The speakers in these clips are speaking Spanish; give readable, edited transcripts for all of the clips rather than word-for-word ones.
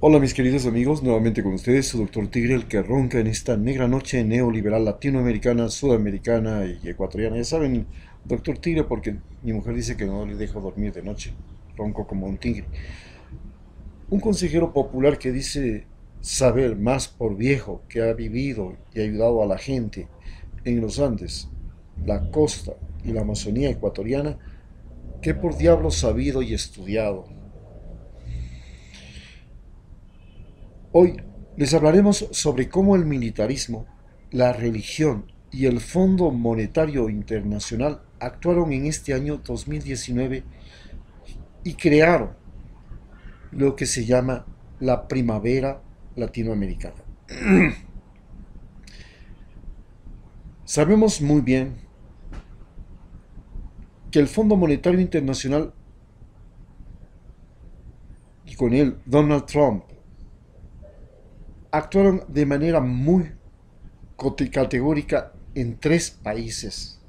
Hola mis queridos amigos, nuevamente con ustedes su doctor Tigre, el que ronca en esta negra noche neoliberal latinoamericana, sudamericana y ecuatoriana. Ya saben, doctor Tigre, porque mi mujer dice que no le dejo dormir de noche, ronco como un tigre. Un consejero popular que dice saber más por viejo, que ha vivido y ayudado a la gente en los Andes, la costa y la Amazonía ecuatoriana, que por diablo sabido y estudiado. Hoy les hablaremos sobre cómo el militarismo, la religión y el Fondo Monetario Internacional actuaron en este año 2019 y crearon lo que se llama la primavera latinoamericana. Sabemos muy bien que el Fondo Monetario Internacional y con él Donald Trump actuaron de manera muy categórica en tres países,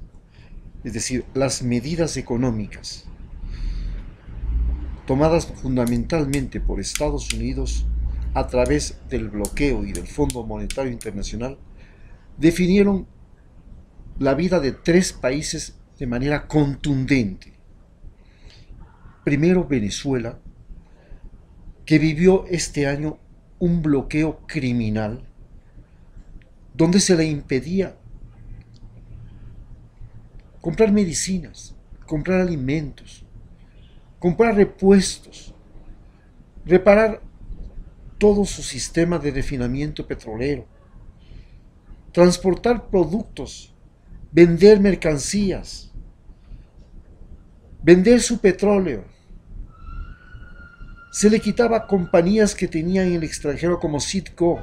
es decir, las medidas económicas tomadas fundamentalmente por Estados Unidos a través del bloqueo y del Fondo Monetario Internacional, definieron la vida de tres países de manera contundente. Primero, Venezuela, que vivió este año un bloqueo criminal donde se le impedía comprar medicinas, comprar alimentos, comprar repuestos, reparar todo su sistema de refinamiento petrolero, transportar productos, vender mercancías, vender su petróleo. Se le quitaba compañías que tenía en el extranjero como Citgo.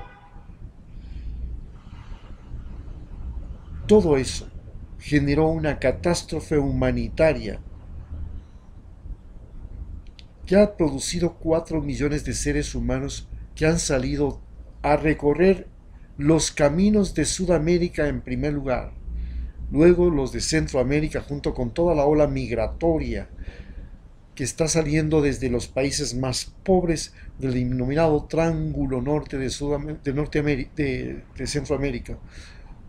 Todo eso generó una catástrofe humanitaria que ha producido 4 millones de seres humanos que han salido a recorrer los caminos de Sudamérica en primer lugar, luego los de Centroamérica junto con toda la ola migratoria que está saliendo desde los países más pobres del denominado Triángulo Norte de Centroamérica,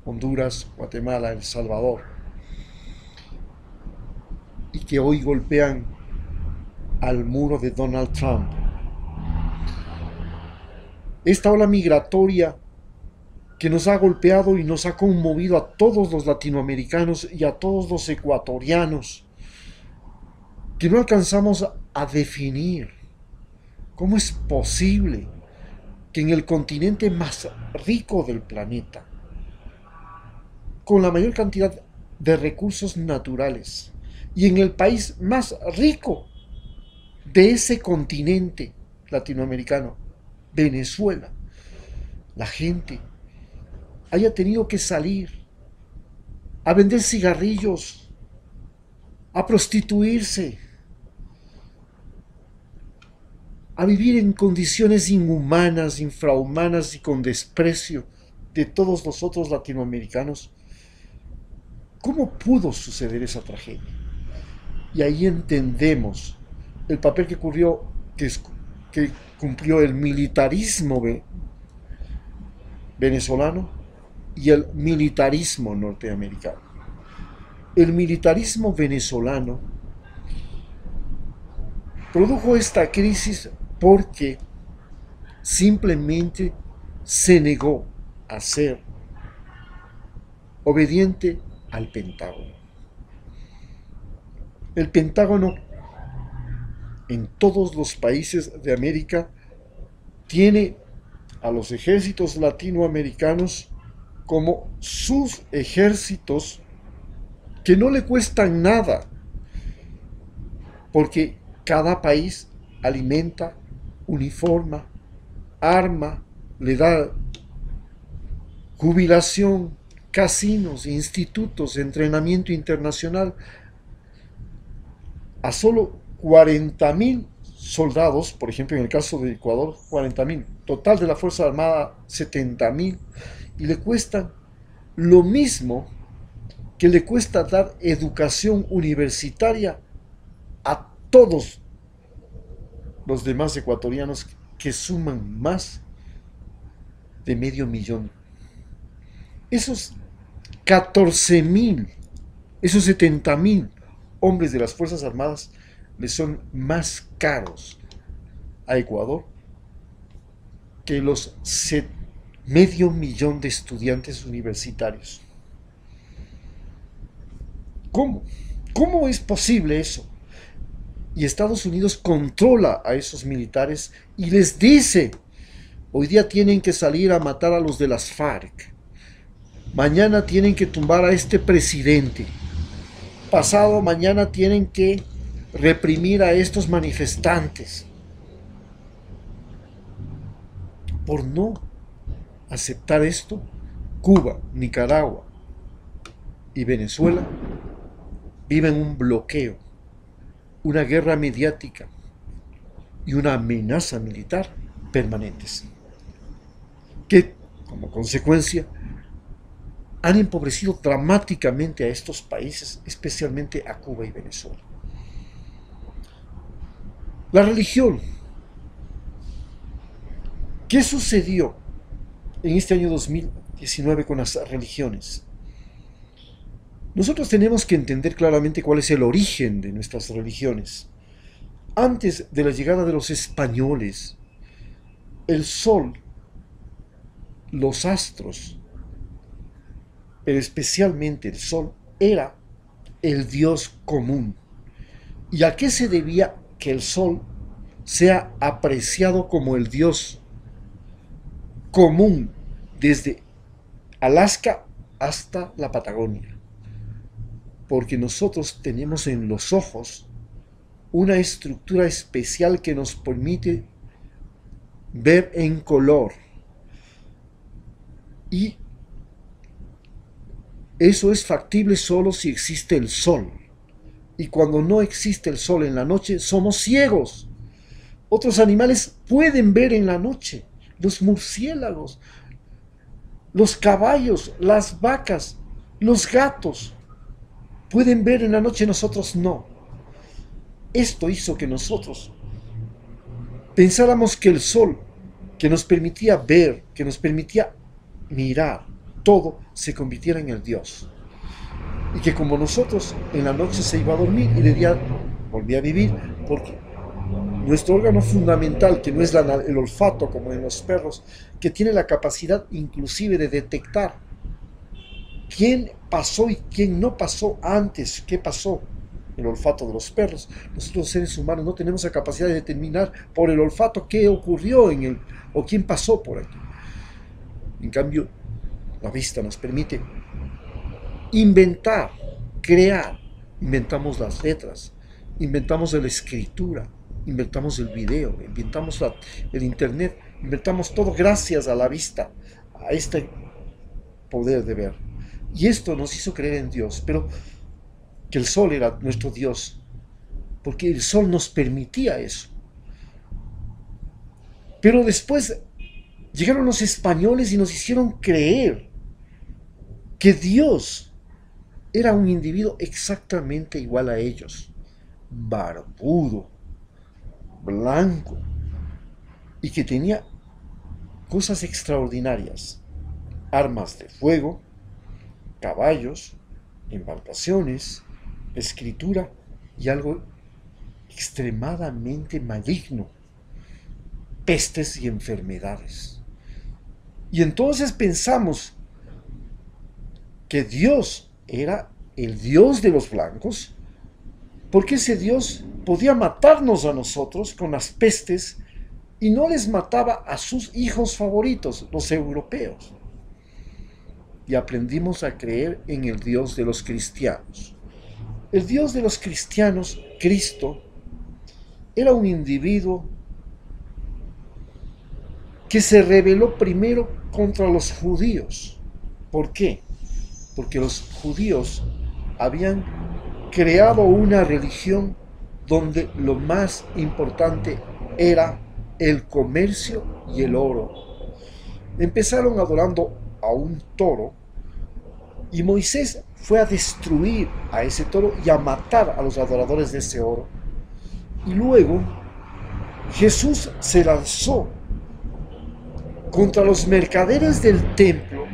Honduras, Guatemala, El Salvador, y que hoy golpean al muro de Donald Trump. Esta ola migratoria que nos ha golpeado y nos ha conmovido a todos los latinoamericanos y a todos los ecuatorianos, que no alcanzamos a definir cómo es posible que en el continente más rico del planeta, con la mayor cantidad de recursos naturales, y en el país más rico de ese continente latinoamericano, Venezuela, la gente haya tenido que salir a vender cigarrillos, a prostituirse, a vivir en condiciones inhumanas, infrahumanas y con desprecio de todos los otros latinoamericanos. ¿Cómo pudo suceder esa tragedia? Y ahí entendemos el papel que cumplió el militarismo venezolano y el militarismo norteamericano. El militarismo venezolano produjo esta crisis porque simplemente se negó a ser obediente al Pentágono. El Pentágono en todos los países de América tiene a los ejércitos latinoamericanos como sus ejércitos que no le cuestan nada, porque cada país alimenta, uniforma, arma, le da jubilación, casinos, institutos, entrenamiento internacional a solo 40.000 soldados, por ejemplo, en el caso de Ecuador, 40.000, total de la Fuerza Armada 70.000, y le cuestan lo mismo que le cuesta dar educación universitaria a todos los demás ecuatorianos que suman más de medio millón. Esos 14.000, esos 70.000 hombres de las Fuerzas Armadas le son más caros a Ecuador que los medio millón de estudiantes universitarios. ¿Cómo? ¿Cómo es posible eso? Y Estados Unidos controla a esos militares y les dice: hoy día tienen que salir a matar a los de las FARC. Mañana tienen que tumbar a este presidente. Pasado mañana tienen que reprimir a estos manifestantes. Por no aceptar esto, Cuba, Nicaragua y Venezuela viven un bloqueo, una guerra mediática y una amenaza militar permanentes, que como consecuencia han empobrecido dramáticamente a estos países, especialmente a Cuba y Venezuela. La religión. ¿Qué sucedió en este año 2019 con las religiones? Nosotros tenemos que entender claramente cuál es el origen de nuestras religiones. Antes de la llegada de los españoles, el sol, los astros, pero especialmente el sol, era el Dios común. ¿Y a qué se debía que el sol sea apreciado como el Dios común desde Alaska hasta la Patagonia? Porque nosotros tenemos en los ojos una estructura especial que nos permite ver en color. Y eso es factible solo si existe el sol. Y cuando no existe el sol en la noche, somos ciegos. Otros animales pueden ver en la noche. Los murciélagos, los caballos, las vacas, los gatos pueden ver en la noche, nosotros no. Esto hizo que nosotros pensáramos que el sol, que nos permitía ver, que nos permitía mirar, todo se convirtiera en el Dios. Y que como nosotros en la noche se iba a dormir y de día volvía a vivir, porque nuestro órgano fundamental, que no es el olfato como en los perros, que tiene la capacidad inclusive de detectar quién pasó y quién no pasó antes, qué pasó, el olfato de los perros. Nosotros los seres humanos no tenemos la capacidad de determinar por el olfato qué ocurrió o quién pasó por aquí. En cambio, la vista nos permite inventar, crear. Inventamos las letras, inventamos la escritura, inventamos el video, inventamos el internet, inventamos todo gracias a la vista, a este poder de ver. Y esto nos hizo creer en Dios, pero que el sol era nuestro Dios, porque el sol nos permitía eso. Pero después llegaron los españoles y nos hicieron creer que Dios era un individuo exactamente igual a ellos, barbudo, blanco, y que tenía cosas extraordinarias: armas de fuego, caballos, embarcaciones, escritura y algo extremadamente maligno: pestes y enfermedades. Y entonces pensamos que Dios era el Dios de los blancos, porque ese Dios podía matarnos a nosotros con las pestes y no les mataba a sus hijos favoritos, los europeos. Y aprendimos a creer en el Dios de los cristianos. El Dios de los cristianos, Cristo, era un individuo que se rebeló primero contra los judíos. ¿Por qué? Porque los judíos habían creado una religión donde lo más importante era el comercio y el oro. Empezaron adorando a un toro y Moisés fue a destruir a ese toro y a matar a los adoradores de ese oro. Y luego Jesús se lanzó contra los mercaderes del templo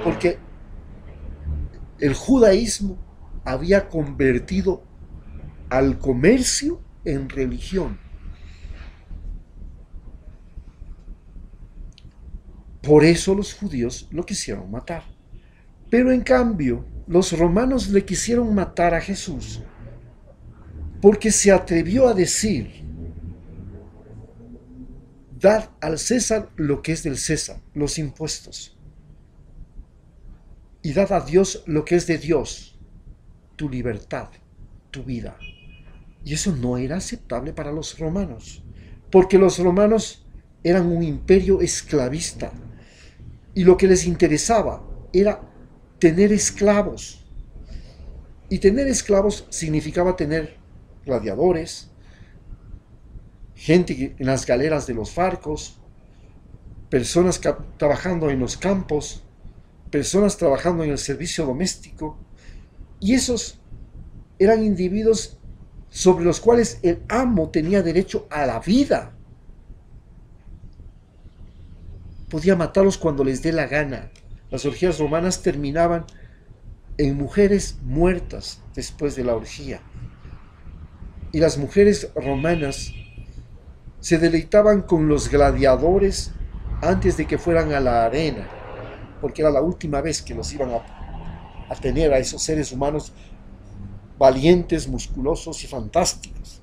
porque el judaísmo había convertido al comercio en religión. Por eso los judíos lo quisieron matar. Pero en cambio, los romanos le quisieron matar a Jesús porque se atrevió a decir: dad al César lo que es del César, los impuestos, y dad a Dios lo que es de Dios, tu libertad, tu vida. Y eso no era aceptable para los romanos, porque los romanos eran un imperio esclavista, y lo que les interesaba era tener esclavos. Y tener esclavos significaba tener gladiadores, gente en las galeras de los barcos, personas trabajando en los campos, personas trabajando en el servicio doméstico, y esos eran individuos sobre los cuales el amo tenía derecho a la vida. Podía matarlos cuando les dé la gana. Las orgías romanas terminaban en mujeres muertas después de la orgía. Y las mujeres romanas se deleitaban con los gladiadores antes de que fueran a la arena, porque era la última vez que los iban a tener a esos seres humanos valientes, musculosos y fantásticos.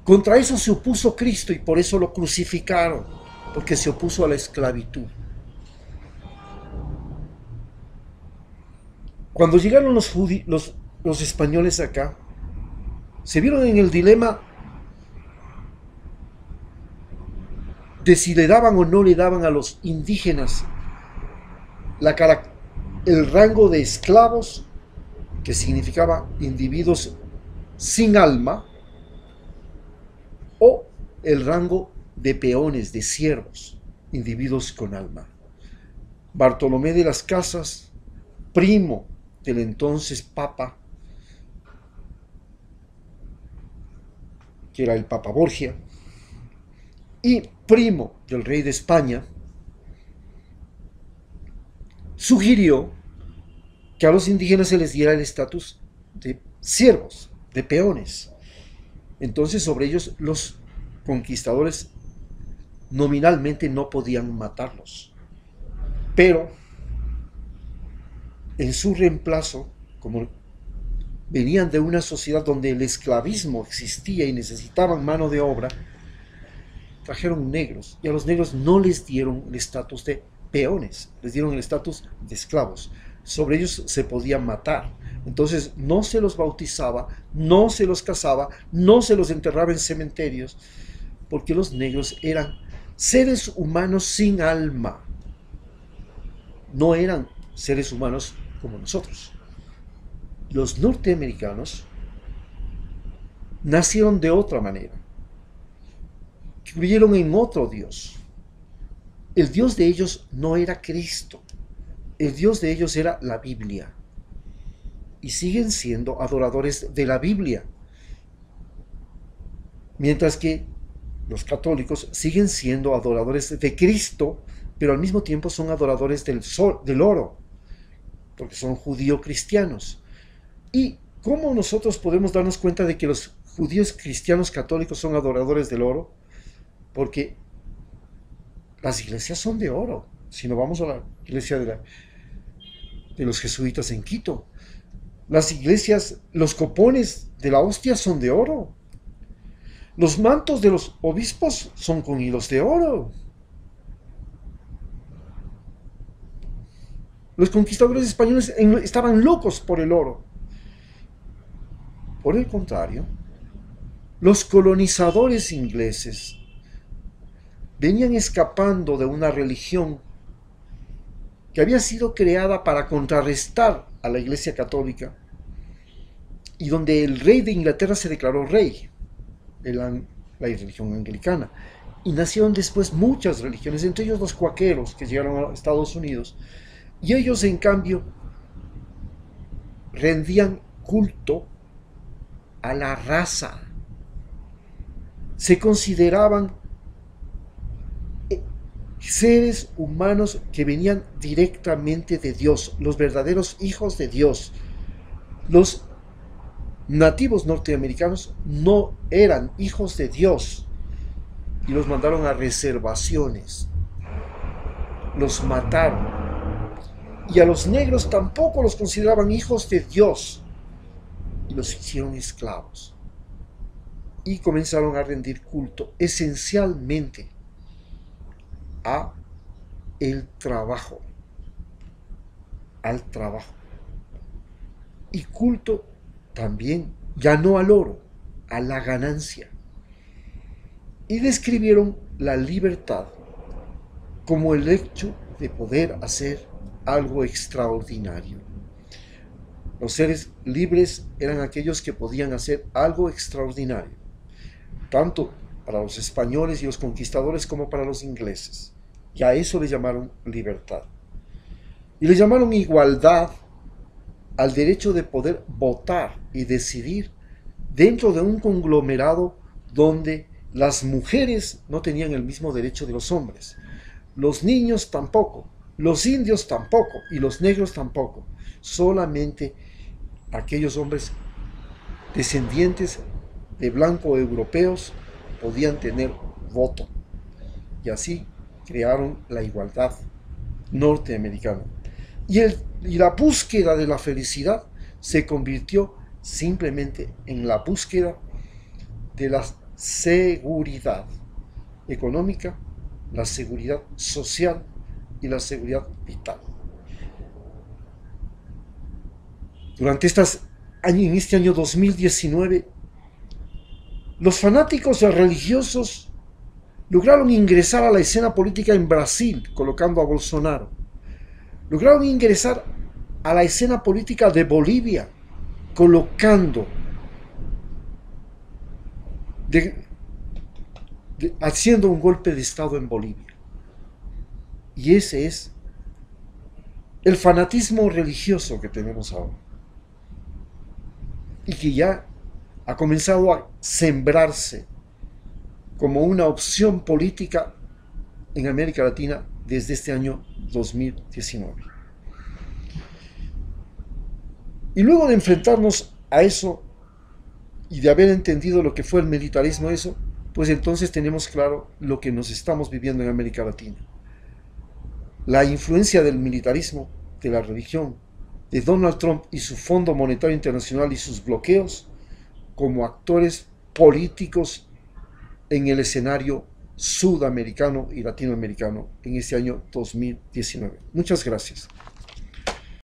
Contra eso se opuso Cristo y por eso lo crucificaron, porque se opuso a la esclavitud. Cuando llegaron los españoles acá, se vieron en el dilema de si le daban o no le daban a los indígenas el rango de esclavos, que significaba individuos sin alma, o el rango de peones, de siervos, individuos con alma. Bartolomé de las Casas, primo del entonces Papa, que era el Papa Borgia, y primo del rey de España, sugirió que a los indígenas se les diera el estatus de siervos, de peones. Entonces sobre ellos los conquistadores nominalmente no podían matarlos. Pero en su reemplazo, como venían de una sociedad donde el esclavismo existía y necesitaban mano de obra, trajeron negros, y a los negros no les dieron el estatus de peones, les dieron el estatus de esclavos. Sobre ellos se podían matar. Entonces no se los bautizaba, no se los casaba, no se los enterraba en cementerios, porque los negros eran seres humanos sin alma. No eran seres humanos como nosotros. Los norteamericanos nacieron de otra manera. Creyeron en otro Dios. El Dios de ellos no era Cristo. El Dios de ellos era la Biblia. Y siguen siendo adoradores de la Biblia. Mientras que los católicos siguen siendo adoradores de Cristo, pero al mismo tiempo son adoradores del oro, porque son judío-cristianos. ¿Y cómo nosotros podemos darnos cuenta de que los judíos cristianos católicos son adoradores del oro? Porque las iglesias son de oro. Si no, vamos a la iglesia de los jesuitas en Quito. Las iglesias, los copones de la hostia son de oro. Los mantos de los obispos son con hilos de oro. Los conquistadores españoles estaban locos por el oro. Por el contrario, los colonizadores ingleses venían escapando de una religión que había sido creada para contrarrestar a la Iglesia Católica y donde el rey de Inglaterra se declaró rey, la religión anglicana. Y nacieron después muchas religiones, entre ellos los cuáqueros que llegaron a Estados Unidos. Y ellos, en cambio, rendían culto a la raza. se consideraban seres humanos que venían directamente de Dios, los verdaderos hijos de Dios. Los nativos norteamericanos no eran hijos de Dios y los mandaron a reservaciones, los mataron. Y a los negros tampoco los consideraban hijos de Dios y los hicieron esclavos. Y comenzaron a rendir culto esencialmente a el trabajo, al trabajo. Y culto también, ya no al oro, a la ganancia. Y describieron la libertad como el hecho de poder hacer algo extraordinario. Los seres libres eran aquellos que podían hacer algo extraordinario, tanto para los españoles y los conquistadores como para los ingleses. Y a eso le llamaron libertad. Y le llamaron igualdad al derecho de poder votar y decidir dentro de un conglomerado donde las mujeres no tenían el mismo derecho de los hombres, los niños tampoco, los indios tampoco y los negros tampoco. Solamente aquellos hombres descendientes de blanco europeos podían tener voto. Y así crearon la igualdad norteamericana. Y la búsqueda de la felicidad se convirtió simplemente en la búsqueda de la seguridad económica, la seguridad social y la seguridad vital. En este año 2019, los fanáticos religiosos lograron ingresar a la escena política en Brasil, colocando a Bolsonaro. Lograron ingresar a la escena política de Bolivia, colocando, haciendo un golpe de Estado en Bolivia. Y ese es el fanatismo religioso que tenemos ahora. Y que ya ha comenzado a sembrarse como una opción política en América Latina desde este año 2019. Y luego de enfrentarnos a eso y de haber entendido lo que fue el militarismo, eso, pues entonces tenemos claro lo que nos estamos viviendo en América Latina. La influencia del militarismo, de la religión, de Donald Trump y su Fondo Monetario Internacional y sus bloqueos como actores políticos en el escenario sudamericano y latinoamericano en este año 2019. Muchas gracias.